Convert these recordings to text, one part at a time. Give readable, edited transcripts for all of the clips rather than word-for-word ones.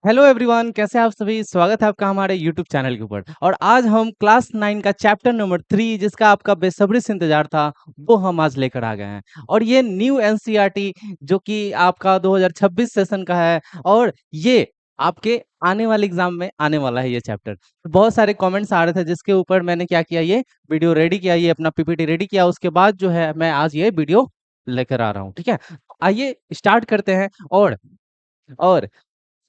Hello everyone, कैसे हैं आप सभी। स्वागत है आपका हमारे यूट्यूब चैनल के ऊपर। और आज हम क्लास 9 का चैप्टर नंबर 3 जिसका आपका बेसब्री से इंतजार था वो हम आज लेकर आ गए हैं। और ये न्यू एनसीईआरटी जो कि आपका 2026 सेशन का है। और ये आपके आने वाले एग्जाम में आने वाला है ये चैप्टर। बहुत सारे कमेंट्स आ रहे थे जिसके ऊपर मैंने क्या किया, ये वीडियो रेडी किया, ये अपना पीपीटी रेडी किया। उसके बाद जो है मैं आज ये वीडियो लेकर आ रहा हूँ। ठीक है, आइए स्टार्ट करते हैं। और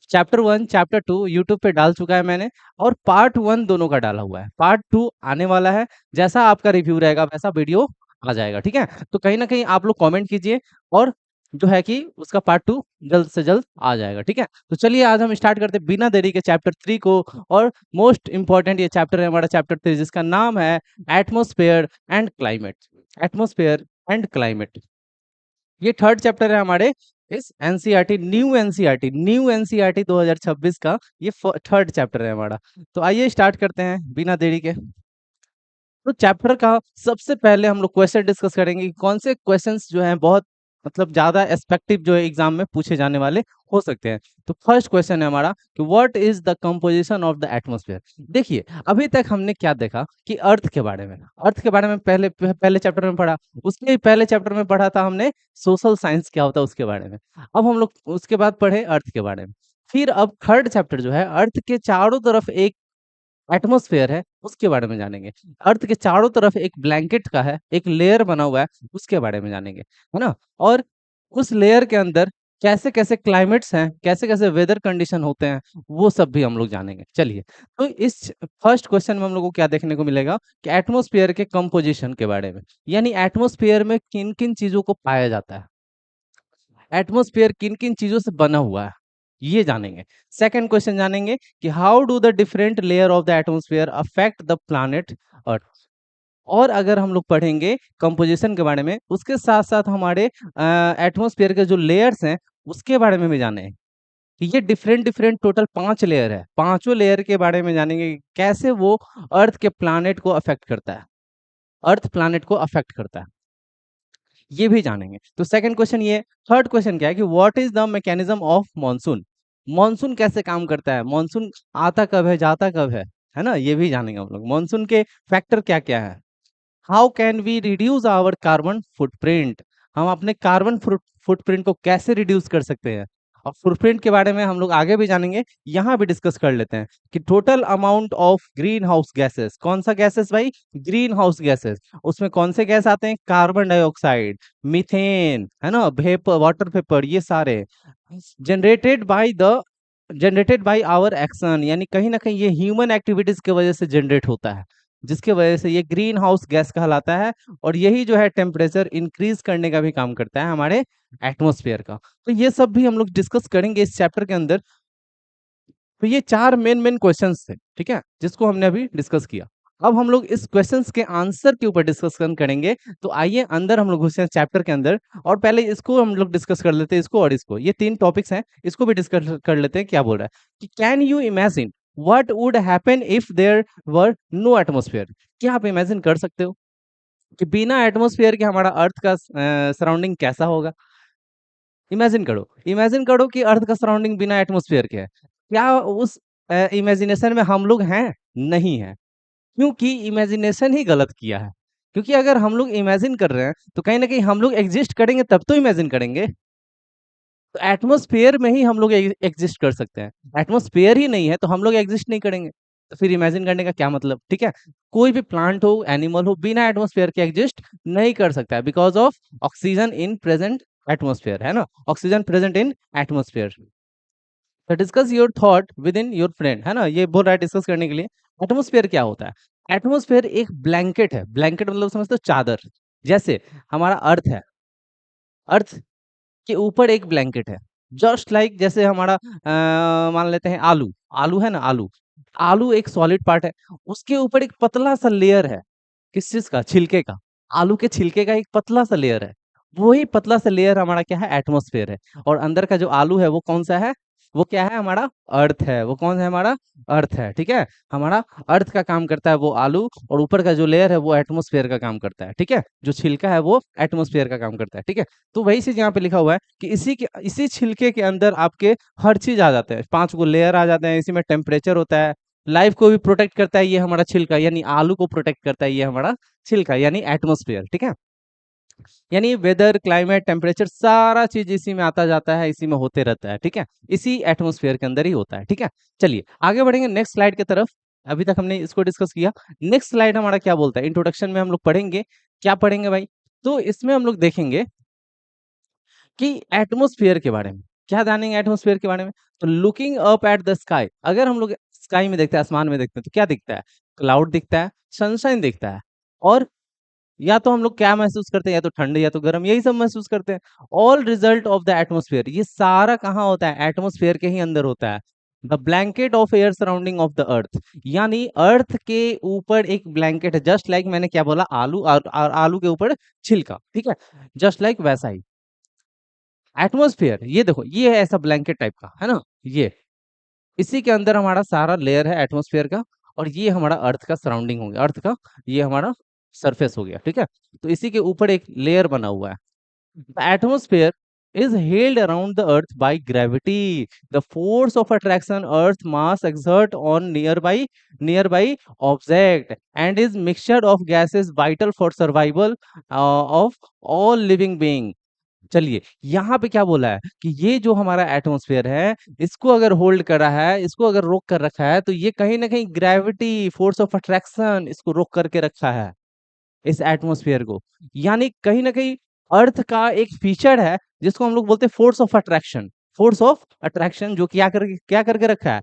चैप्टर 1 चैप्टर 2 यूट्यूब पे डाल चुका है मैंने। और पार्ट 1 दोनों का डाला हुआ है, पार्ट 2 आने वाला है। जैसा आपका रिव्यू रहेगा वैसा वीडियो आ जाएगा। ठीक है, तो कहीं ना कहीं आप लोग कमेंट कीजिए और जो है कि उसका पार्ट 2 जल्द से जल्द आ जाएगा। ठीक है, तो चलिए आज हम स्टार्ट करते हैं बिना देरी के चैप्टर 3 को। और मोस्ट इंपॉर्टेंट ये चैप्टर है हमारा, चैप्टर 3 जिसका नाम है atmosphere and climate. Atmosphere and climate ये थर्ड चैप्टर है हमारे इस न्यू एनसीईआरटी 2026 का। ये थर्ड चैप्टर है हमारा। तो आइए स्टार्ट करते हैं बिना देरी के। तो चैप्टर का सबसे पहले हम लोग क्वेश्चन डिस्कस करेंगे कि कौन से क्वेश्चंस जो हैं बहुत मतलब ज्यादा एस्पेक्टिव जो है एग्जाम में पूछे जाने वाले हो सकते हैं। तो फर्स्ट क्वेश्चन है हमारा कि what is the composition of the atmosphere. देखिए, अभी तक हमने क्या देखा कि अर्थ के बारे में पहले पहले चैप्टर में पढ़ा। उसके पहले चैप्टर में पढ़ा था हमने सोशल साइंस क्या होता है उसके बारे में। अब हम लोग उसके बाद पढ़े अर्थ के बारे में। फिर अब थर्ड चैप्टर जो है अर्थ के चारों तरफ एक एटमॉस्फेयर है उसके बारे में जानेंगे। अर्थ के चारों तरफ एक ब्लैंकेट का है, एक लेयर बना हुआ है, उसके बारे में जानेंगे, है ना। और उस लेयर के अंदर कैसे कैसे क्लाइमेट्स हैं, कैसे कैसे वेदर कंडीशन होते हैं, वो सब भी हम लोग जानेंगे। चलिए, तो इस फर्स्ट क्वेश्चन में हम लोग को क्या देखने को मिलेगा कि एटमॉस्फेयर के कंपोजिशन के बारे में, यानी एटमॉस्फेयर में किन किन चीजों को पाया जाता है, एटमॉस्फेयर किन किन चीजों से बना हुआ है, ये जानेंगे। सेकंड क्वेश्चन जानेंगे कि how do the different layer of the atmosphere affect the planet Earth. और अगर हम लोग पढ़ेंगे कंपोजिशन के बारे में, उसके साथ साथ हमारे एटमॉस्फेयर के जो लेयर्स हैं उसके बारे में भी जाने कि ये डिफरेंट डिफरेंट टोटल 5 लेयर है, पांचों लेयर के बारे में जानेंगे कि कैसे वो अर्थ के प्लैनेट को अफेक्ट करता है, अर्थ प्लैनेट को अफेक्ट करता है, ये भी जानेंगे। तो सेकंड क्वेश्चन ये। थर्ड क्वेश्चन क्या है कि what is the mechanism of monsoon. Monsoon कैसे काम करता है, मॉनसून आता कब है जाता कब है ना, ये भी जानेंगे हम लोग। मॉनसून के फैक्टर क्या क्या है। How can we reduce our carbon footprint, हम अपने कार्बन फुटप्रिंट को कैसे रिड्यूस कर सकते हैं। और फुटप्रिंट के बारे में हम लोग आगे भी जानेंगे, यहाँ भी डिस्कस कर लेते हैं कि total amount of green house gases, कौन सा गैसेस भाई, ग्रीन हाउस गैसेस। उसमें कौन से गैस आते हैं, कार्बन डाइऑक्साइड, मीथेन, है ना, वेपर, वाटर वेपर, ये सारे generated by the generated by our action, यानी कहीं ना कहीं ये ह्यूमन एक्टिविटीज की वजह से जनरेट होता है, जिसके वजह से ये ग्रीन हाउस गैस कहलाता है। और यही जो है टेम्परेचर इंक्रीज करने का भी काम करता है हमारे एटमॉस्फेयर का। तो ये सब भी हम लोग डिस्कस करेंगे इस चैप्टर के अंदर। तो ये चार मेन मेन क्वेश्चंस थे, ठीक है, जिसको हमने अभी डिस्कस किया। अब हम लोग इस क्वेश्चंस के आंसर के ऊपर डिस्कशन करेंगे। तो आइए अंदर हम लोग घुसे हैं चैप्टर के अंदर। और पहले इसको हम लोग डिस्कस कर लेते हैं, इसको और इसको, ये तीन टॉपिक्स हैं, इसको भी डिस्कस कर लेते हैं। क्या बोल रहा है कि can you imagine what would happen if there were no atmosphere. क्या आप इमेजिन कर सकते हो कि बिना एटमॉस्फेयर के हमारा अर्थ का सराउंडिंग कैसा होगा। इमेजिन करो कि अर्थ का सराउंडिंग बिना एटमॉस्फेयर के है। क्या उस इमेजिनेशन में हम लोग हैं, नहीं है, क्योंकि इमेजिनेशन ही गलत किया है। क्योंकि अगर हम लोग इमेजिन कर रहे हैं तो कहीं ना कहीं हम लोग एग्जिस्ट करेंगे तब तो इमेजिन करेंगे। तो एटमॉस्फेयर में ही हम लोग एग्जिस्ट कर सकते हैं, एटमॉस्फेयर ही नहीं है तो हम लोग एग्जिस्ट नहीं करेंगे। तो फिर इमेजिन करने का क्या मतलब, ठीक है। कोई भी प्लांट हो, एनिमल हो, बिना एटमॉस्फेयर के एग्जिस्ट नहीं कर सकता है, because of oxygen in present atmosphere, है ना, ऑक्सीजन प्रेजेंट इन एटमॉस्फेयर। तो discuss your thought with in your friend, है ना, ये बोल रहा है डिस्कस करने के लिए। एटमॉस्फेयर क्या होता है, एटमॉस्फेयर एक ब्लैंकेट है। ब्लैंकेट मतलब समझते हो, चादर। जैसे हमारा अर्थ है, अर्थ के ऊपर एक ब्लैंकेट है। जस्ट लाइक जैसे हमारा मान लेते हैं आलू, आलू है ना, आलू, आलू एक सॉलिड पार्ट है, उसके ऊपर एक पतला सा लेयर है, किस चीज का, छिलके का। आलू के छिलके का एक पतला सा लेयर है, वही पतला सा लेयर हमारा क्या है, एटमॉस्फेयर है। और अंदर का जो आलू है वो कौन सा है, वो क्या है? हमारा अर्थ है। वो कौन है? हमारा अर्थ है। ठीक है, हमारा अर्थ का काम करता है वो आलू, और ऊपर का जो लेयर है वो एटमोस्फेयर का काम करता है। ठीक है, जो छिलका है वो एटमोस्फेयर का काम करता है। ठीक है, तो वही चीज यहाँ पे लिखा हुआ है कि इसी छिलके के अंदर आपके हर चीज आ जाते हैं, 5 गो लेयर आ जाते हैं, इसी में टेम्परेचर होता है, लाइफ को भी प्रोटेक्ट करता है ये हमारा छिलका, यानी आलू को प्रोटेक्ट करता है ये हमारा छिलका, यानी एटमोस्फेयर। ठीक है, यानी वेदर, क्लाइमेट, टेम्परेचर सारा चीज इसी में आता जाता है, इसी में होते रहता है। ठीक है, इसी एटमोस्फेयर के अंदर ही होता है। ठीक है, चलिए आगे बढ़ेंगे नेक्स्ट स्लाइड की तरफ। अभी तक हमने इसको डिस्कस किया। नेक्स्ट स्लाइड हमारा क्या बोलता है? इंट्रोडक्शन में हम लोग पढ़ेंगे, क्या पढ़ेंगे भाई? तो इसमें हम लोग देखेंगे कि एटमोस्फेयर के बारे में क्या जानेंगे। एटमोस्फेयर के बारे में तो looking up at the sky, अगर हम लोग स्काई में देखते हैं, आसमान में देखते हैं, तो क्या दिखता है? क्लाउड दिखता है, सनशाइन दिखता है, और या तो हम लोग क्या महसूस करते हैं? या तो ठंड या तो गर्म, यही सब महसूस करते हैं। All result of the atmosphere, ये सारा कहाँ होता है? एटमोस्फेयर के ही अंदर होता है। The blanket of air surrounding of the earth, यानी अर्थ के ऊपर एक ब्लैंकेट है, जस्ट लाइक मैंने क्या बोला? आलू, आलू के ऊपर छिलका। ठीक है, जस्ट लाइक वैसा ही एटमॉस्फेयर, ये देखो, ये है ऐसा ब्लैंकेट टाइप का, है ना? ये इसी के अंदर हमारा सारा लेयर है एटमॉस्फेयर का, और ये हमारा अर्थ का सराउंडिंग हो गया, अर्थ का ये हमारा सरफेस हो गया। ठीक है, तो इसी के ऊपर एक लेयर बना हुआ है। The atmosphere is held around the earth by gravity, the force of attraction earth mass exert on nearby object, and is mixture of gases vital for survival of all living being। चलिए, यहाँ पे क्या बोला है कि ये जो हमारा एटमॉस्फेयर है, इसको अगर होल्ड कर रहा है, इसको अगर रोक कर रखा है, तो ये कहीं ना कहीं ग्रेविटी, फोर्स ऑफ अट्रैक्शन इसको रोक करके रखा है, इस एटमॉस्फेयर को। यानी कहीं ना कहीं अर्थ का एक फीचर है जिसको हम लोग बोलते हैं force of attraction. Force of attraction जो क्या करके रखा है?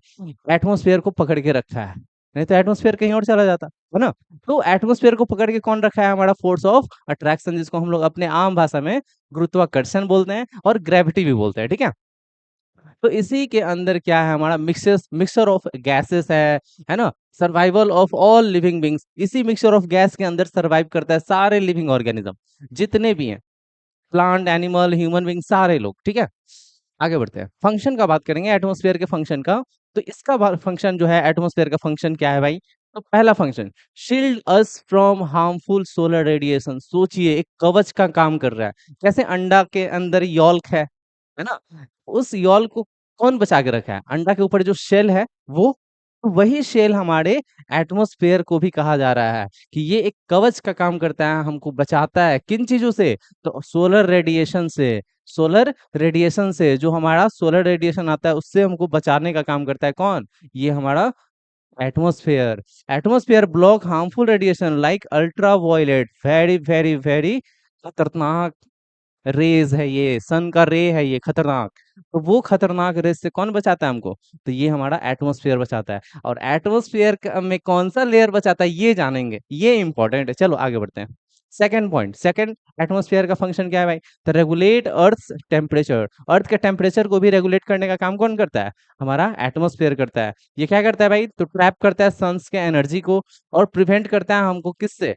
एटमॉस्फेयर को पकड़ के रखा है, नहीं तो एटमॉस्फेयर कहीं और चला जाता है ना। तो एटमॉस्फेयर को पकड़ के कौन रखा है? हमारा फोर्स ऑफ अट्रैक्शन, जिसको हम लोग अपने आम भाषा में गुरुत्वाकर्षण बोलते हैं और ग्रेविटी भी बोलते हैं। ठीक है, तो इसी के अंदर क्या है? हमारा मिक्सचर ऑफ गैसेस है ना? Survival of all living beings, इसी मिक्सचर ऑफ गैस के अंदर सर्वाइव करता है सारे लिविंग ऑर्गेनिज्म, जितने भी हैं, प्लांट, एनिमल, ह्यूमन बींग, सारे लोग। ठीक है, आगे बढ़ते हैं, फंक्शन का बात करेंगे, एटमॉस्फेयर के फंक्शन का। तो इसका फंक्शन जो है, एटमॉस्फेयर का फंक्शन क्या है भाई? तो पहला function, shield us from harmful solar radiation. सोचिए, एक कवच का काम कर रहा है, जैसे अंडा के अंदर यॉल्क है ना? उस यॉल को कौन बचा के रखा है? अंडा के ऊपर जो शेल है वो, वही शेल हमारे एटमॉस्फेयर को भी कहा जा रहा है कि ये एक कवच का काम करता है, हमको बचाता है किन चीजों से? तो सोलर रेडिएशन से। सोलर रेडिएशन से, जो हमारा सोलर रेडिएशन आता है उससे हमको बचाने का काम करता है कौन? ये हमारा atmosphere. Atmosphere block harmful radiation like ultra violet, very very very खतरनाक रेज है, ये सन का रे है, ये खतरनाक। तो वो खतरनाक रेज से कौन बचाता है हमको? तो ये हमारा एटमॉस्फेयर बचाता है। और एटमॉस्फेयर में कौन सा लेयर बचाता है ये जानेंगे, ये इंपॉर्टेंट है। चलो आगे बढ़ते हैं। सेकंड पॉइंट, सेकंड एटमॉस्फेयर का फंक्शन क्या है भाई? तो रेगुलेट अर्थ टेम्परेचर। अर्थ के टेम्परेचर को भी रेगुलेट करने का काम कौन करता है? हमारा एटमॉस्फेयर करता है। ये क्या करता है भाई? तो ट्रैप करता है सन्स के एनर्जी को, और प्रिवेंट करता है हमको किससे?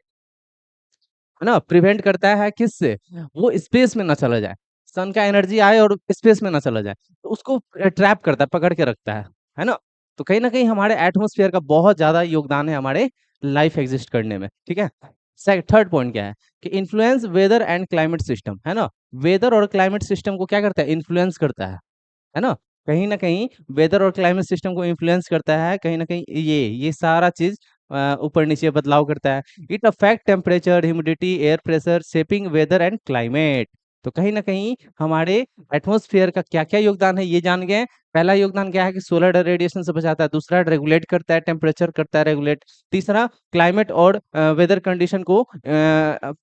है ना? प्रिवेंट करता है किससे? वो स्पेस में ना चला जाए, सन का एनर्जी आए और स्पेस में ना चला जाए, तो उसको ट्रैप करता है, पकड़ के रखता है ना? तो कहीं ना कहीं हमारे एटमॉस्फेयर का बहुत ज्यादा योगदान है हमारे लाइफ एग्जिस्ट करने में। ठीक है, थर्ड पॉइंट क्या है? कि influence weather and climate system, है ना? वेदर और क्लाइमेट सिस्टम को क्या करता है? इन्फ्लुएंस करता है ना? कहीं न कहीं वेदर और क्लाइमेट सिस्टम को इन्फ्लुएंस करता है, कहीं न कहीं ये सारा चीज़ ऊपर-नीचे बदलाव करता है। It affect temperature, humidity, air pressure, shaping weather and climate. तो कहीं न कहीं हमारे एटमॉस्फेयर का क्या-क्या योगदान है ये जान गए। पहला योगदान क्या है? कि सोलर रेडिएशन से बचाता है, दूसरा रेगुलेट करता है, टेम्परेचर करता है रेगुलेट, तीसरा क्लाइमेट और वेदर कंडीशन को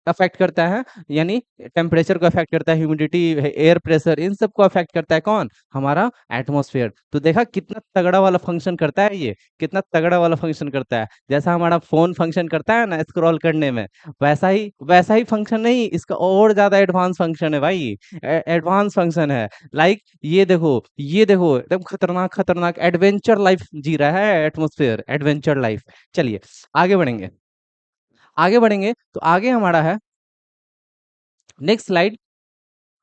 अफेक्ट करता है, यानी टेम्परेचर को अफेक्ट करता है, ह्यूमिडिटी, एयर प्रेशर, इन सब को अफेक्ट करता है कौन? हमारा एटमॉस्फेयर। तो देखा कितना तगड़ा वाला फंक्शन करता है ये, कितना तगड़ा वाला फंक्शन करता है। जैसा हमारा फोन फंक्शन करता है ना स्क्रॉल करने में, वैसा ही फंक्शन नहीं, इसका और ज्यादा एडवांस फंक्शन है भाई। एडवांस फंक्शन है। लाइक ये देखो एकदम खतरनाक खतरनाक एडवेंचर लाइफ जी रहा है एटमॉस्फेयर, एडवेंचर लाइफ। चलिए आगे बढ़ेंगे, आगे बढ़ेंगे तो आगे हमारा है next slide.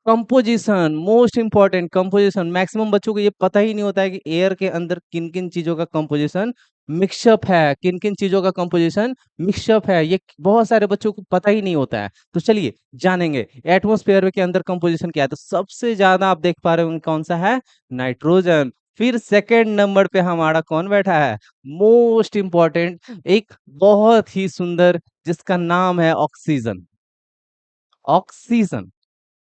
Composition most important, composition maximum बच्चों को ये पता ही नहीं होता है कि एयर के अंदर किन किन चीजों का कंपोजिशन मिक्सअप है, किन किन चीजों का कंपोजिशन मिक्सअप है, ये बहुत सारे बच्चों को पता ही नहीं होता है। तो चलिए जानेंगे एटमॉस्फेयर के अंदर कंपोजिशन क्या है। तो सबसे ज्यादा आप देख पा रहे हो कौन सा है, नाइट्रोजन। फिर सेकंड नंबर पे हमारा कौन बैठा है, मोस्ट इंपॉर्टेंट, एक बहुत ही सुंदर, जिसका नाम है ऑक्सीजन। ऑक्सीजन,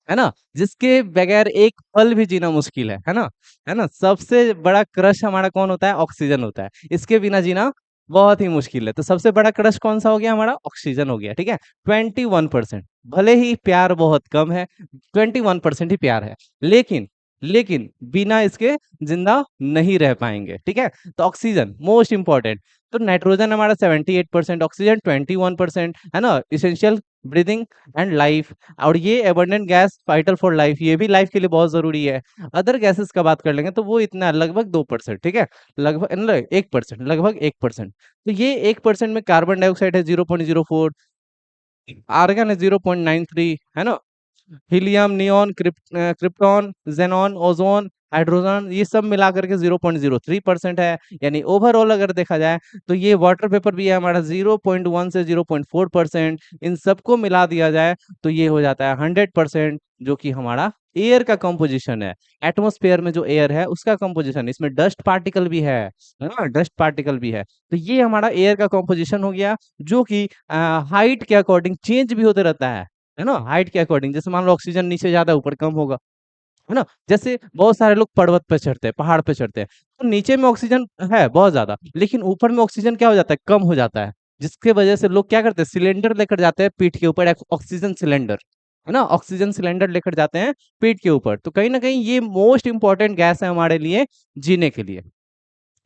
है ना, जिसके बगैर एक पल भी जीना मुश्किल है ना, है ना। सबसे बड़ा क्रश हमारा कौन होता है, ऑक्सीजन होता है, इसके बिना जीना बहुत ही मुश्किल है। तो सबसे बड़ा क्रश कौन सा हो गया, हमारा ऑक्सीजन हो गया, ठीक है। 21%, भले ही प्यार बहुत कम है, 21% ही प्यार है, लेकिन लेकिन बिना इसके जिंदा नहीं रह पाएंगे, ठीक है। तो ऑक्सीजन मोस्ट इंपॉर्टेंट। तो नाइट्रोजन हमारा 78%, ऑक्सीजन 21%, है ना, इसेंशियल ब्रीदिंग एंड लाइफ। और ये abundant gas vital for life, ये भी लाइफ के लिए बहुत जरूरी है। अदर गैसेस का बात कर लेंगे तो वो इतना लगभग 2%, ठीक है, लगभग 1%, लगभग 1%। तो ये 1% में कार्बन डाइऑक्साइड है 0.04, आर्गन है 0.93, है ना, helium, neon, krypton, xenon, ozone, hydrogen, ये सब मिला करके 0.03% है। यानी ओवरऑल अगर देखा जाए तो ये वाटर पेपर भी है हमारा 0.1 से 0.4%। इन सबको मिला दिया जाए तो ये हो जाता है 100%, जो कि हमारा एयर का कंपोजिशन है। एटमॉस्फेयर में जो एयर है उसका कंपोजिशन, इसमें डस्ट पार्टिकल भी है ना, डस्ट पार्टिकल भी है। तो ये हमारा एयर का कंपोजिशन हो गया, जो कि हाइट के अकॉर्डिंग चेंज भी होते रहता है ना, हाइट के अकॉर्डिंग। जैसे मान लो ऑक्सीजन नीचे ज्यादा ऊपर कम होगा, है ना। जैसे बहुत सारे लोग पर्वत पे चढ़ते हैं, पहाड़ पे चढ़ते हैं, तो नीचे में ऑक्सीजन है बहुत ज्यादा, लेकिन ऊपर में ऑक्सीजन क्या हो जाता है, कम हो जाता है। जिसके वजह से लोग क्या करते हैं, सिलेंडर लेकर जाते हैं पीठ के ऊपर, ऑक्सीजन सिलेंडर, है ना, ऑक्सीजन सिलेंडर लेकर जाते हैं पीठ के ऊपर। तो कहीं ना कहीं ये मोस्ट इंपॉर्टेंट गैस है हमारे लिए जीने के लिए,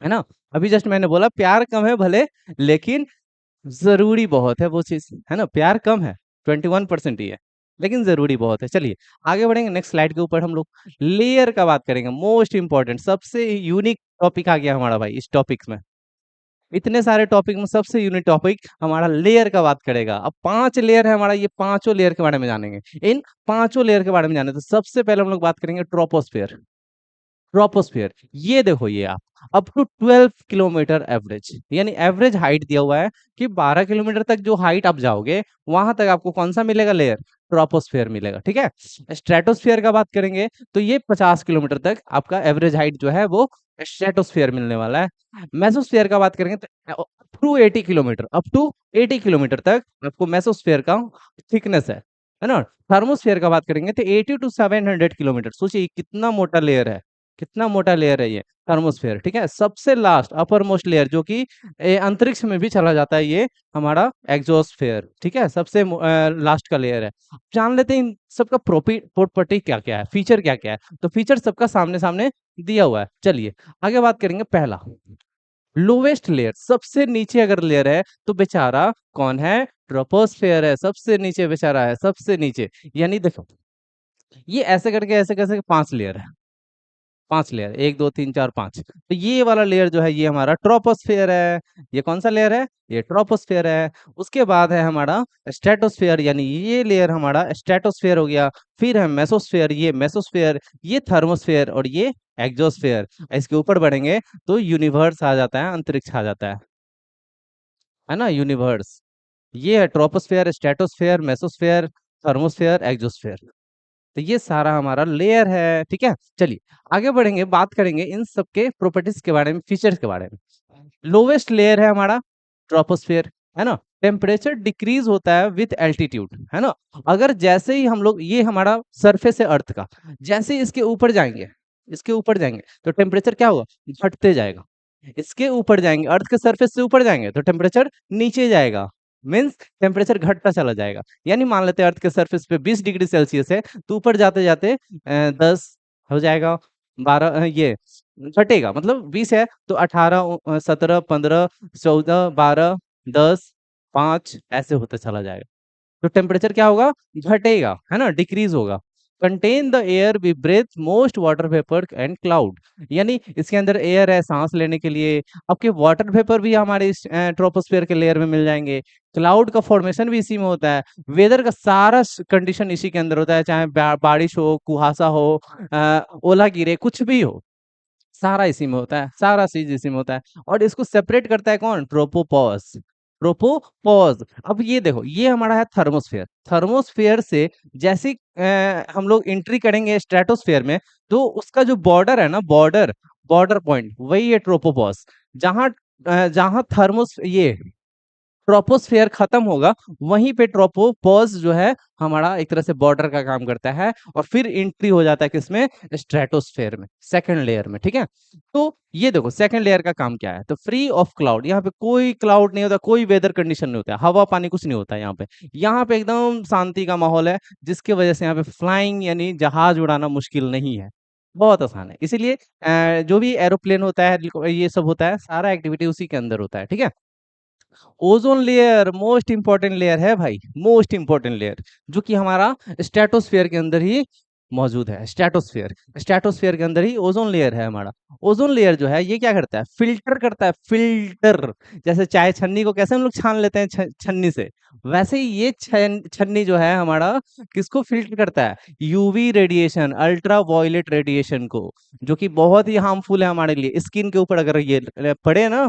है ना। अभी जस्ट मैंने बोला प्यार कम है भले, लेकिन जरूरी बहुत है वो चीज, है ना। प्यार कम है, 21% ही है, लेकिन जरूरी बहुत है। चलिए आगे बढ़ेंगे, नेक्स्ट स्लाइड के ऊपर हम लोग लेयर का बात करेंगे। मोस्ट इंपॉर्टेंट, सबसे यूनिक टॉपिक आ गया हमारा भाई इस टॉपिक में। इतने सारे टॉपिक में सबसे यूनिक टॉपिक हमारा लेयर का बात करेगा। अब 5 लेयर है हमारा, ये पांचों लेयर के बारे में जानेंगे। इन पांचों लेयर के बारे में जाने तो सबसे पहले हम लोग बात करेंगे ट्रोपोस्फेयर। ट्रोपोस्फियर, ये देखो, ये आप अप टू 12 किलोमीटर एवरेज, यानी एवरेज हाइट दिया हुआ है कि 12 किलोमीटर तक जो हाइट आप जाओगे वहां तक आपको कौन सा मिलेगा, लेयर, ट्रोपोस्फियर मिलेगा, ठीक है। स्ट्रेटोस्फियर का बात करेंगे तो ये 50 किलोमीटर तक आपका एवरेज हाइट जो है वो स्ट्रेटोस्फियर मिलने वाला है। मेसोस्फियर का बात करेंगे तो अप टू 80 किलोमीटर तक आपको मेसोस्फियर का थिकनेस है ना। थर्मोस्फियर का बात करेंगे तो 80 to 700 किलोमीटर, सोचिए कितना मोटा लेयर है, कितना मोटा लेयर है ये थर्मोस्फेयर, ठीक है। सबसे लास्ट अपर मोस्ट लेयर जो कि अंतरिक्ष में भी चला जाता है, ये हमारा एग्जोस्फेयर, ठीक है, सबसे लास्ट का लेयर है। जान लेते हैं इन सबका प्रॉपर्टी क्या क्या है, फीचर क्या क्या है। तो फीचर सबका सामने सामने दिया हुआ है। चलिए आगे बात करेंगे। पहला, लोवेस्ट लेयर, सबसे नीचे अगर लेयर है तो बेचारा कौन है, ट्रोपोस्फेयर है, सबसे नीचे बेचारा है, सबसे नीचे। यानी देखो ये ऐसे करके ऐसे कैसे 5 लेयर है, 5 लेयर, 1 2 3 4 5। तो ये वाला लेयर जो है ये हमारा ट्रोपोस्फेयर है। ये कौन सा लेयर है, ये ट्रोपोस्फेयर है। उसके बाद है हमारा स्ट्रेटोस्फेयर, यानी ये लेयर हमारा स्ट्रेटोस्फेयर हो गया। फिर है मेसोस्फेयर, ये मेसोस्फेयर, ये थर्मोस्फेयर और ये एक्सोस्फेयर। इसके ऊपर बढ़ेंगे तो यूनिवर्स आ जाता है, अंतरिक्ष आ जाता है ना, यूनिवर्स। ये है troposphere, stratosphere, mesosphere, thermosphere, exosphere. तो ये सारा हमारा लेयर है, ठीक है। चलिए आगे बढ़ेंगे, बात करेंगे इन सब के प्रॉपर्टीज के बारे में, फीचर्स के बारे में। लोवेस्ट लेयर है हमारा ट्रोपोस्फेयर, है ना। टेम्परेचर डिक्रीज होता है विथ एल्टीट्यूड, है ना। अगर जैसे ही हम लोग, ये हमारा सरफेस है अर्थ का, जैसे ही इसके ऊपर जाएंगे, इसके ऊपर जाएंगे तो टेम्परेचर क्या होगा, घटते जाएगा। इसके ऊपर जाएंगे, अर्थ के सरफेस से ऊपर जाएंगे तो टेम्परेचर नीचे जाएगा, मीन्स टेम्परेचर घटता चला जाएगा। यानी मान लेते हैं अर्थ के सरफेस पे 20 डिग्री सेल्सियस है, तो ऊपर जाते जाते 10 हो जाएगा, 12, ये घटेगा, मतलब 20 है तो 18, 17, 15, 14, 12, 10, 5 ऐसे होते चला जाएगा। तो टेम्परेचर क्या होगा, घटेगा, है ना, डिक्रीज होगा। Contain the air we breathe most water vapour and cloud. यानी इसके अंदर एयर है सांस लेने के लिए। आपके वाटर वेपर भी हमारे इस ट्रोपोस्फेयर के लेयर में मिल जाएंगे। क्लाउड का फॉर्मेशन भी इसी में होता है। वेदर का सारा कंडीशन इसी के अंदर होता है, चाहे बारिश हो, कुहासा हो, ओला गिरे, कुछ भी हो, सारा इसी में होता है, सारा चीज इसी में होता है। और इसको सेपरेट करता है कौन? ट्रोपोपॉज। ट्रोपोपॉज। अब ये देखो, ये हमारा है थर्मोस्फेयर। थर्मोस्फेयर से जैसे ही, हम लोग एंट्री करेंगे स्ट्रेटोस्फेयर में, तो उसका जो बॉर्डर है ना, बॉर्डर बॉर्डर पॉइंट, वही है ट्रोपोपॉज। जहां जहां थर्मोस ये ट्रोपोस्फेयर खत्म होगा, वहीं पे ट्रोपोपॉज जो है हमारा एक तरह से बॉर्डर का काम करता है, और फिर एंट्री हो जाता है किसमें? स्ट्रेटोस्फेयर में, सेकंड लेयर में। ठीक है, तो ये देखो सेकंड लेयर का काम क्या है। तो फ्री ऑफ क्लाउड, यहाँ पे कोई क्लाउड नहीं होता, कोई वेदर कंडीशन नहीं होता है, हवा पानी कुछ नहीं होता है यहाँ पे। यहाँ पे एकदम शांति का माहौल है, जिसकी वजह से यहाँ पे फ्लाइंग यानी जहाज उड़ाना मुश्किल नहीं है, बहुत आसान है। इसीलिए जो भी एरोप्लेन होता है, ये सब होता है, सारा एक्टिविटी उसी के अंदर होता है। ठीक है, ozone layer most important layer है भाई, मोस्ट इंपॉर्टेंट लेयर, जो कि हमारा स्ट्रेटोस्फेयर के अंदर ही मौजूद है। स्ट्रेटोस्फेयर, स्ट्रेटोस्फेयर के अंदर ही ओजोन लेयर है हमारा। ओजोन लेयर जो है ये क्या करता है? फिल्टर करता है, फिल्टर। जैसे चाय छन्नी को कैसे हम लोग छान लेते हैं छन्नी से, वैसे ही ये छन्नी जो है हमारा किसको फिल्टर करता है? UV radiation, ultra violet radiation को, जो कि बहुत ही हार्मफुल है हमारे लिए। स्किन के ऊपर अगर ये पड़े ना,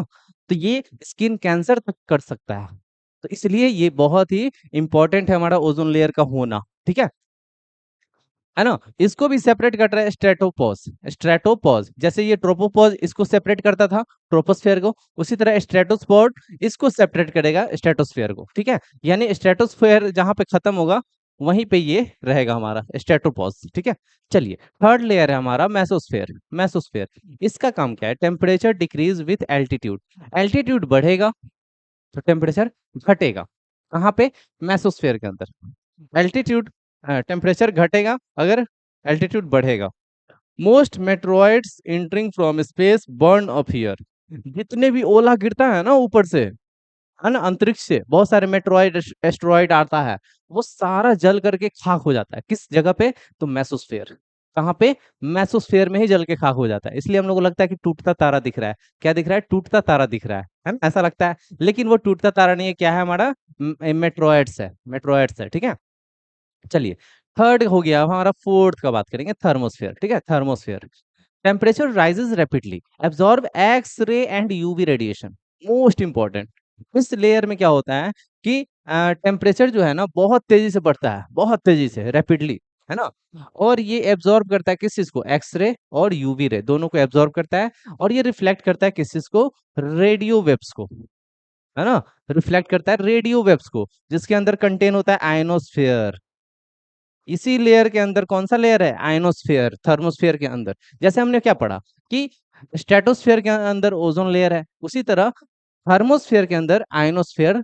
तो ये स्किन कैंसर तक कर सकता है। तो इसलिए ये बहुत ही इंपॉर्टेंट है हमारा ओजोन लेयर का होना। ठीक है ना? इसको भी सेपरेट कर रहा है स्ट्रेटोपॉज। स्ट्रेटोपॉज जैसे ये ट्रोपोपॉज इसको सेपरेट करता था ट्रोपोस्फेयर को, उसी तरह स्ट्रेटोस्फोर्ड इसको सेपरेट करेगा स्ट्रेटोस्फेयर को। ठीक है, यानी स्ट्रेटोस्फेयर जहां पे खत्म होगा, वहीं पे ये रहेगा हमारा स्ट्रेटोपॉज। ठीक है, चलिए थर्ड लेयर है हमारा मेसोस्फेयर। मेसोस्फेयर, इसका काम क्या है? Temperature decrease with altitude. Altitude बढ़ेगा तो टेम्परेचर घटेगा। कहाँ पे? मेसोस्फेयर के अंदर। एल्टीट्यूड, टेम्परेचर घटेगा अगर एल्टीट्यूड बढ़ेगा। Most meteoroids entering from space burn off here. जितने भी ओला गिरता है ना ऊपर से, है ना, अंतरिक्ष से बहुत सारे मेट्रोइड एस्ट्रॉइड आता है, वो सारा जल करके खाक हो जाता है। किस जगह पे? तो मेसोस्फेयर। कहाँ पे? मेसोस्फेयर में ही जल के खाक हो जाता है। इसलिए हम लोग को लगता है कि टूटता तारा दिख रहा है। क्या दिख रहा है? टूटता तारा दिख रहा है ना? ऐसा लगता है, लेकिन वो टूटता तारा नहीं है, क्या है हमारा? मेट्रोइड्स है, मेट्रोइड्स है। ठीक है, चलिए थर्ड हो गया। अब हमारा फोर्थ का बात करेंगे, थर्मोस्फेयर। ठीक है, thermosphere. Temperature rises rapidly, absorb X ray and UV radiation. Most important, इस लेयर में क्या होता है कि टेम्परेचर जो है ना बहुत तेजी से बढ़ता है, बहुत तेजी से, रैपिडली, है ना। और ये एब्जॉर्ब करता है किस चीज को? एक्स रे और यूवी रे, दोनों को एब्जॉर्ब करता है। और ये रिफ्लेक्ट करता है किस चीज को? रेडियो वेव्स को, है ना। रिफ्लेक्ट करता है रेडियो वेव्स को, जिसके अंदर कंटेन होता है आयनोस्फेयर। इसी लेयर के अंदर कौन सा लेयर है? आयनोस्फेयर, थर्मोस्फेयर के अंदर। जैसे हमने क्या पढ़ा कि स्ट्रेटोस्फेयर के अंदर ओजोन लेयर है, उसी तरह थर्मोस्फेयर के अंदर आयनोस्फेयर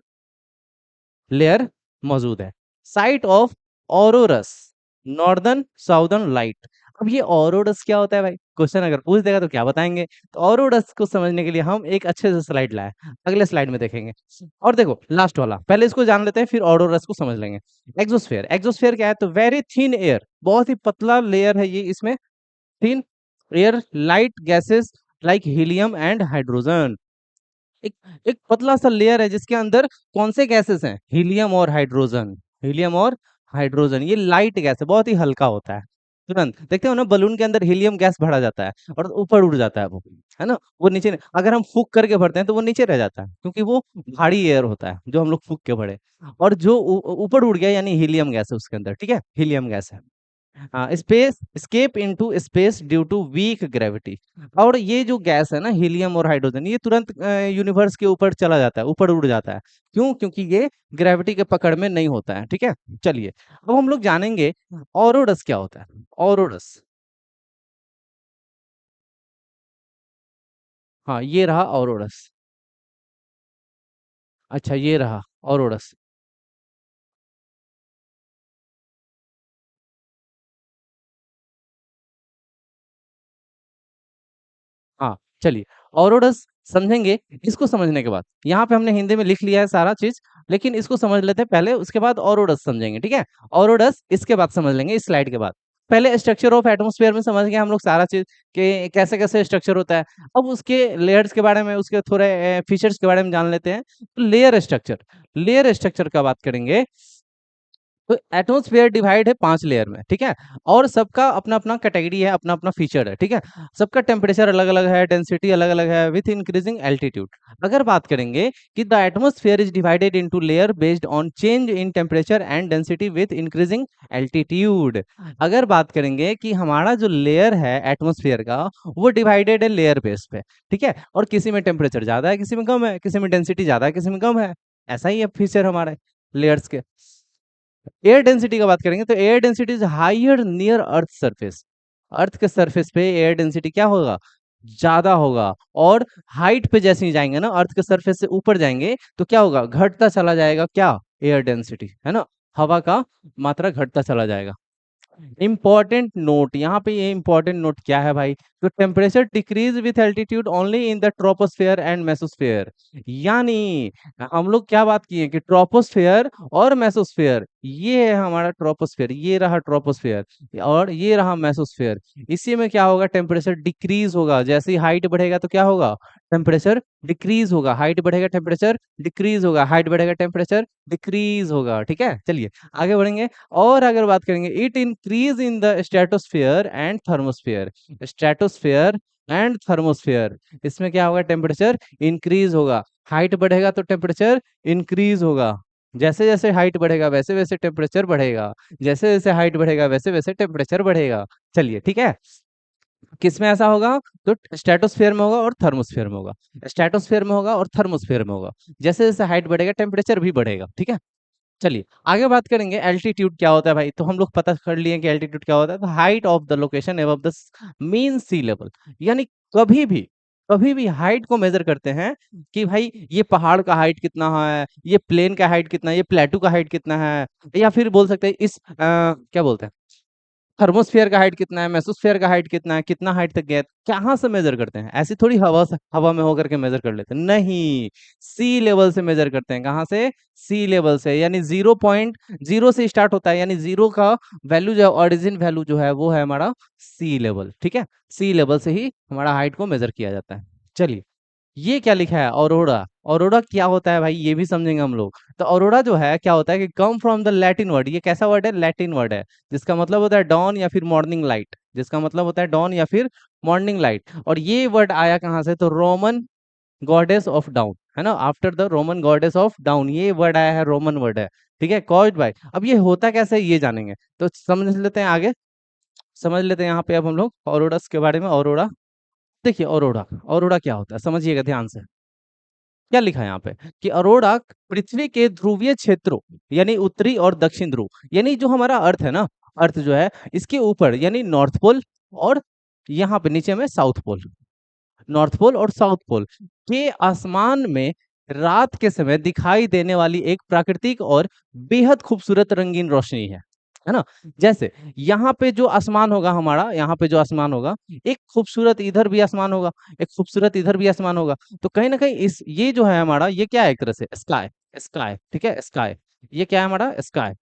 लेयर मौजूद है। Sight of auroras, northern southern light. अब ये ऑरोरस क्या होता है भाई? क्वेश्चन अगर पूछ देगा तो क्या बताएंगे? तो ऑरोरस को समझने के लिए हम एक अच्छे से स्लाइड लाए, अगले स्लाइड में देखेंगे। और देखो लास्ट वाला, पहले इसको जान लेते हैं, फिर ऑरोरस को समझ लेंगे। एक्सोस्फेयर, एक्सोस्फेयर क्या है? तो वेरी थिन एयर, बहुत ही पतला लेयर है ये, इसमें thin air light gases like helium and hydrogen. एक एक पतला सा लेयर है जिसके अंदर कौन से गैसेस हैं? हीलियम और हाइड्रोजन। हीलियम और हाइड्रोजन, ये लाइट गैस है, बहुत ही हल्का होता है। तुरंत देखते हो ना, बलून के अंदर हीलियम गैस भरा जाता है और ऊपर उड़ जाता है वो, है ना। वो नीचे अगर हम फूक करके भरते हैं तो वो नीचे रह जाता है, क्योंकि वो भारी एयर होता है जो हम लोग फूक के भरे। और जो ऊपर उड़ गया यानी हीलियम गैस है उसके अंदर। ठीक है, हीलियम गैस है। Space escape into space due to weak gravity. और ये जो गैस है ना, हीलियम और हाइड्रोजन, ये तुरंत यूनिवर्स के ऊपर चला जाता है, ऊपर उड़ जाता है। क्यों? क्योंकि ये ग्रेविटी के पकड़ में नहीं होता है। ठीक है, चलिए अब हम लोग जानेंगे ऑरोडस क्या होता है। ऑरोडस, हाँ ये रहा ऑरोडस। अच्छा ये रहा ऑरोडस। हाँ चलिए, ऑरोडस समझेंगे। इसको समझने के बाद यहाँ पे हमने हिंदी में लिख लिया है सारा चीज, लेकिन इसको समझ लेते हैं पहले, उसके बाद ऑरोडस समझेंगे। ठीक है, ऑरोडस इसके बाद समझ लेंगे, इस स्लाइड के बाद। पहले स्ट्रक्चर ऑफ एटमॉस्फेयर में समझ गए हम लोग सारा चीज कि कैसे कैसे स्ट्रक्चर होता है। अब उसके लेयर्स के बारे में, उसके थोड़े फीचर्स के बारे में जान लेते हैं। तो लेयर स्ट्रक्चर का बात करेंगे तो एटमॉस्फेयर डिवाइड है 5 लेयर में, ठीक है। और सबका अपना अपना कैटेगरी है, अपना अपना फीचर है, ठीक है। सबका टेम्परेचर अलग अलग है, डेंसिटी अलग अलग है विथ इंक्रीजिंग एल्टीट्यूड। अगर बात करेंगे कि the atmosphere is divided into layer based on change in temperature and density with increasing altitude. अगर बात करेंगे कि हमारा जो लेयर है एटमॉस्फेयर का, वो डिवाइडेड है लेयर बेस पे, ठीक है। और किसी में टेम्परेचर ज्यादा है, किसी में कम है, किसी में डेंसिटी ज्यादा है, किसी में कम है। ऐसा ही है फीचर हमारे लेयर्स के। एयर डेंसिटी का बात करेंगे तो air density is higher near earth surface. Earth के सरफेस पे एयर डेंसिटी क्या होगा, ज्यादा होगा। और हाइट पे जैसे ही जाएंगे ना, अर्थ के सरफेस से ऊपर जाएंगे तो क्या होगा, घटता चला जाएगा, क्या, एयर डेंसिटी, है ना, हवा का मात्रा घटता चला जाएगा। इंपॉर्टेंट नोट, यहाँ पे ये इंपॉर्टेंट नोट क्या है भाई, तो temperature decrease with altitude only in the troposphere and mesosphere. यानी हम लोग क्या बात किए कि ट्रोपोस्फेयर और मेसोस्फेयर, ये है हमारा ट्रोपोस्फेयर, ये रहा ट्रोपोस्फेयर और ये रहा मेसोस्फेयर। इसी में क्या होगा, टेम्परेचर डिक्रीज होगा। जैसे ही हाइट बढ़ेगा तो क्या होगा, टेम्परेचर डिक्रीज होगा। हाइट बढ़ेगा टेम्परेचर डिक्रीज होगा, हाइट बढ़ेगा टेम्परेचर डिक्रीज होगा, ठीक है। चलिए आगे बढ़ेंगे। और अगर बात करेंगे, it increase in the stratosphere and thermosphere. Stratosphere and thermosphere, इसमें क्या होगा, टेम्परेचर इंक्रीज होगा। हाइट बढ़ेगा तो टेम्परेचर इंक्रीज होगा। जैसे जैसे हाइट बढ़ेगा वैसे वैसे टेम्परेचर बढ़ेगा, जैसे जैसे हाइट बढ़ेगा वैसे वैसे टेम्परेचर बढ़ेगा। चलिए ठीक है, किसमें ऐसा होगा, तो स्ट्रेटोस्फेयर में होगा और थर्मोस्फेयर में होगा। स्ट्रेटोस्फेयर में होगा और थर्मोस्फेयर में होगा। जैसे जैसे हाइट बढ़ेगा टेम्परेचर भी बढ़ेगा, ठीक है। चलिए आगे बात करेंगे, एल्टीट्यूड क्या होता है भाई। तो हम लोग पता कर लिए कि एल्टीट्यूड क्या होता है, तो height of the location above the mean sea level. यानी कभी भी कभी भी हाइट को मेजर करते हैं कि भाई ये पहाड़ का हाइट कितना है, ये प्लेन का हाइट कितना है, ये प्लेटू का हाइट कितना है, या फिर बोल सकते हैं इस क्या बोलते हैं, थर्मोस्फेयर का हाइट कितना है, मेसोस्फेयर का हाइट कितना है, कितना हाइट तक गया, कहाँ से मेजर करते हैं, ऐसी थोड़ी हवा से, हवा में होकर के मेजर कर लेते हैं, नहीं, सी लेवल से मेजर करते हैं। कहाँ से, सी लेवल से। यानी 0.0 से स्टार्ट होता है, यानी जीरो का वैल्यू जो है, ऑरिजिन वैल्यू जो है वो है हमारा सी लेवल, ठीक है। सी लेवल से ही हमारा हाइट को मेजर किया जाता है। चलिए, ये क्या लिखा है, ऑरोरा। ऑरोरा क्या होता है भाई, ये भी समझेंगे हम लोग। तो ऑरोरा जो है क्या होता है कि come from the Latin word, ये कैसा वर्ड है, लैटिन वर्ड है, जिसका मतलब होता है डॉन या फिर मॉर्निंग लाइट, जिसका मतलब होता है डॉन या फिर मॉर्निंग लाइट। और ये वर्ड आया कहाँ से, तो रोमन गॉडेस ऑफ डाउन, है ना, after the Roman goddess of down, ये वर्ड आया है, रोमन वर्ड है, ठीक है, कॉज्ड बाय। अब ये होता कैसे है ये जानेंगे, तो समझ लेते हैं आगे, समझ लेते हैं यहाँ पे अब हम लोग ऑरोरस के बारे में। ऑरोरा, देखिए ऑरोरा, ऑरोरा क्या होता है समझिएगा ध्यान से। क्या लिखा है यहाँ पे कि अरोड़ा पृथ्वी के ध्रुवीय क्षेत्रों, यानी उत्तरी और दक्षिण ध्रुव, यानी जो हमारा अर्थ है ना, अर्थ जो है इसके ऊपर यानी नॉर्थ पोल, और यहाँ पे नीचे में साउथ पोल, नॉर्थ पोल और साउथ पोल के आसमान में रात के समय दिखाई देने वाली एक प्राकृतिक और बेहद खूबसूरत रंगीन रोशनी है ना। जैसे यहाँ पे जो आसमान होगा हमारा, यहाँ पे जो आसमान होगा, एक खूबसूरत इधर भी आसमान होगा, एक खूबसूरत इधर भी आसमान होगा। तो कहीं ना कहीं इस ये जो है हमारा, ये क्या है, एक तरह से स्काई, स्काई, ठीक है, स्काई, ये क्या है हमारा, स्काई।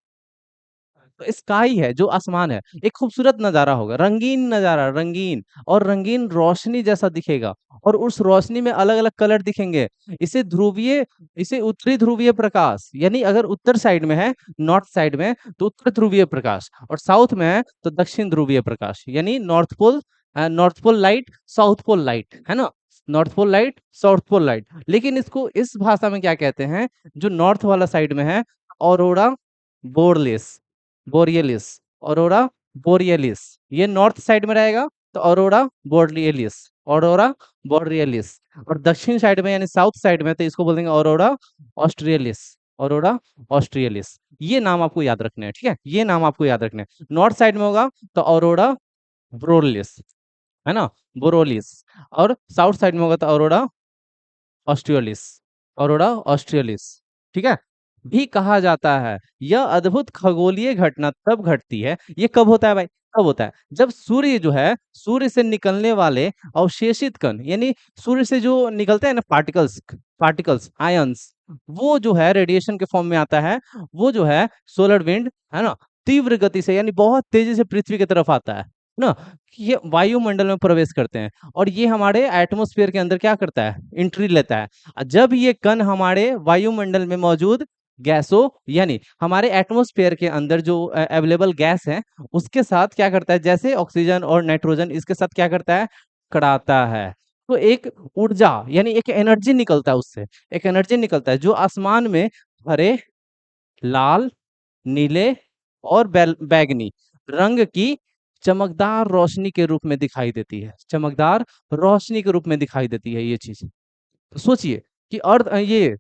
तो स्काई है जो आसमान है, एक खूबसूरत नजारा होगा, रंगीन नजारा, रंगीन, और रंगीन रोशनी जैसा दिखेगा। और उस रोशनी में अलग अलग कलर दिखेंगे। इसे ध्रुवीय, इसे उत्तरी ध्रुवीय प्रकाश, यानी अगर उत्तर साइड में है, नॉर्थ साइड में, तो उत्तर ध्रुवीय प्रकाश, और साउथ में है तो दक्षिण ध्रुवीय प्रकाश, यानी north pole, north pole light, south pole light, है ना, north pole light, south pole light. लेकिन इसको इस भाषा में क्या कहते हैं, जो नॉर्थ वाला साइड में है, ऑरोरा बोरलेस, बोरियलिस, ऑरोरा बोरियलिस। ये नॉर्थ साइड में रहेगा तो ऑरोरा बोरियलिस, ऑरोरा बोरियलिस। और दक्षिण साइड में यानी साउथ साइड में तो इसको बोल देंगे ऑरोरा ऑस्ट्रियलिस, ऑरोरा ऑस्ट्रियलिस। ये नाम आपको याद रखने हैं, ठीक है, ये नाम आपको याद रखने हैं। नॉर्थ साइड में होगा तो ऑरोरा ब्रोलिस, है ना, बोरोलिस। और साउथ साइड में होगा तो ऑरोरा ऑस्ट्रियलिस, ऑरोरा ऑस्ट्रियलिस, ठीक है। भी कहा जाता है यह अद्भुत खगोलीय घटना तब घटती है, ये कब होता है भाई, कब होता है, जब सूर्य जो है, सूर्य से निकलने वाले अवशेषित कण, यानी सूर्य से जो निकलते हैं ना पार्टिकल्स, पार्टिकल्स आयंस, वो जो है रेडिएशन के फॉर्म में आता है, वो जो है सोलर विंड, है ना, तीव्र गति से यानी बहुत तेजी से पृथ्वी की तरफ आता है ना, ये वायुमंडल में प्रवेश करते हैं और ये हमारे एटमॉस्फेयर के अंदर क्या करता है, एंट्री लेता है। जब ये कण हमारे वायुमंडल में मौजूद गैसों यानी हमारे एटमॉस्फेयर के अंदर जो अवेलेबल गैस है उसके साथ क्या करता है, जैसे ऑक्सीजन और नाइट्रोजन इसके साथ क्या करता है, टकराता है। तो एक ऊर्जा यानी एक एनर्जी निकलता है उससे, एक एनर्जी निकलता है जो आसमान में हरे, लाल, नीले और बैगनी रंग की चमकदार रोशनी के रूप में दिखाई देती है, चमकदार रोशनी के रूप में दिखाई देती है ये चीज। तो सोचिए कि अर्थ ये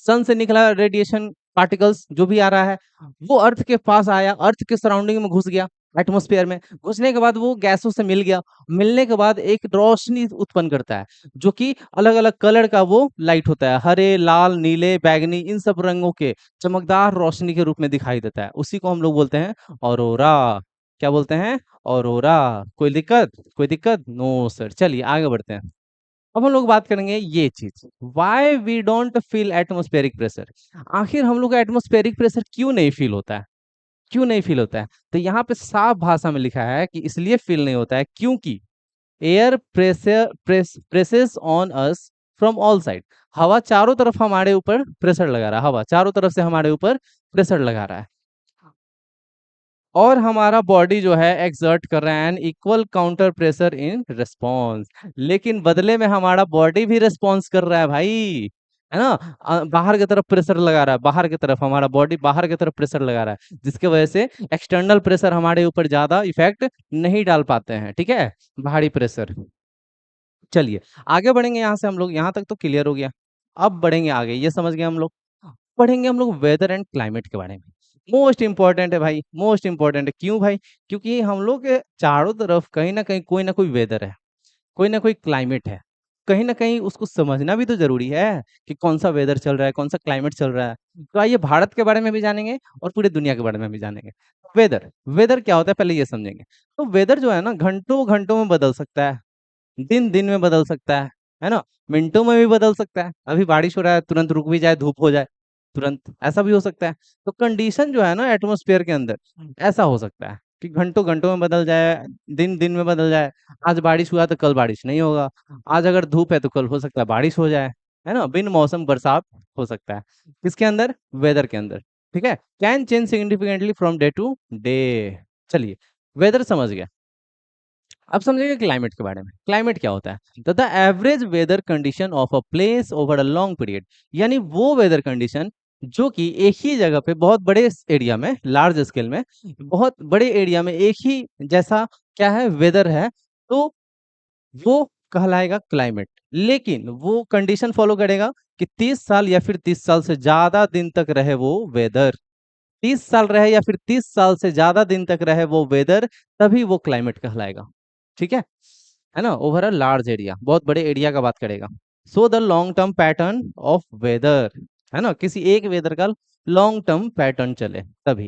सन से निकला रेडिएशन पार्टिकल्स जो भी आ रहा है वो अर्थ के पास आया, अर्थ के सराउंडिंग में घुस गया, एटमॉस्फेयर में घुसने के बाद वो गैसों से मिल गया, मिलने के बाद एक रोशनी उत्पन्न करता है जो कि अलग अलग कलर का वो लाइट होता है, हरे, लाल, नीले, बैगनी इन सब रंगों के चमकदार रोशनी के रूप में दिखाई देता है। उसी को हम लोग बोलते हैं ऑरोरा। क्या बोलते हैं, ऑरोरा। कोई दिक्कत, कोई दिक्कत नो सर। चलिए आगे बढ़ते हैं। अब हम लोग बात करेंगे ये चीज, why we don't feel atmospheric pressure. आखिर हम लोग का एटमोस्फेरिक प्रेशर क्यों नहीं फील होता है, क्यों नहीं फील होता है? तो यहाँ पे साफ भाषा में लिखा है कि इसलिए फील नहीं होता है क्योंकि air presses on us from all side. हवा चारों तरफ हमारे ऊपर प्रेशर लगा रहा है, हवा चारों तरफ से हमारे ऊपर प्रेशर लगा रहा है और हमारा बॉडी जो है एक्सर्ट कर रहा है an equal counter pressure in response. लेकिन बदले में हमारा बॉडी भी रिस्पॉन्स कर रहा है भाई, है ना। बाहर की तरफ प्रेशर लगा रहा है, बाहर की तरफ हमारा बॉडी बाहर की तरफ प्रेशर लगा रहा है जिसके वजह से एक्सटर्नल प्रेशर हमारे ऊपर ज्यादा इफेक्ट नहीं डाल पाते हैं, ठीक है, बाहरी प्रेशर। चलिए आगे बढ़ेंगे, यहाँ से हम लोग यहाँ तक तो क्लियर हो गया। अब बढ़ेंगे आगे, ये समझ गए हम लोग। पढ़ेंगे हम लोग वेदर एंड क्लाइमेट के बारे में। मोस्ट इंपॉर्टेंट है भाई, मोस्ट इंपॉर्टेंट है। क्यों भाई? क्योंकि हम लोग के चारों तरफ कहीं ना कहीं कोई ना कोई वेदर है, कोई ना कोई क्लाइमेट है। कहीं ना कहीं उसको समझना भी तो जरूरी है कि कौन सा वेदर चल रहा है, कौन सा क्लाइमेट चल रहा है। तो आइए भारत के बारे में भी जानेंगे और पूरी दुनिया के बारे में भी जानेंगे। वेदर, वेदर क्या होता है पहले ये समझेंगे। तो वेदर जो है ना घंटों घंटों में बदल सकता है, दिन दिन में बदल सकता है ना, मिनटों में भी बदल सकता है। अभी बारिश हो रहा है तुरंत रुक भी जाए, धूप हो जाए तुरंत, ऐसा भी हो सकता है। तो कंडीशन जो है ना एटमॉस्फेयर के अंदर ऐसा हो सकता है कि घंटों घंटों में बदल जाए, दिन दिन में बदल जाए। आज बारिश हुआ तो कल बारिश नहीं होगा, आज अगर धूप है तो कल हो सकता है बारिश हो जाए, है ना। बिन मौसम बरसात हो सकता है किसके अंदर, वेदर के अंदर, ठीक है। Can change significantly from day to day. चलिए वेदर समझ गया, अब समझेंगे क्लाइमेट के बारे में। क्लाइमेट क्या होता है? The average weather condition of a place over a long period, यानी वो वेदर कंडीशन जो कि एक ही जगह पे बहुत बड़े एरिया में, लार्ज स्केल में, बहुत बड़े एरिया में एक ही जैसा क्या है वेदर है, तो वो कहलाएगा क्लाइमेट। लेकिन वो कंडीशन फॉलो करेगा कि 30 साल या फिर 30 साल से ज्यादा दिन तक रहे वो वेदर, 30 साल रहे या फिर 30 साल से ज्यादा दिन तक रहे वो वेदर, तभी वो क्लाइमेट कहलाएगा, ठीक है ना। ओवर अ लार्ज एरिया, बहुत बड़े एरिया का बात करेगा। So the long term pattern of weather, है ना, किसी एक वेदर का लॉन्ग टर्म पैटर्न चले तभी।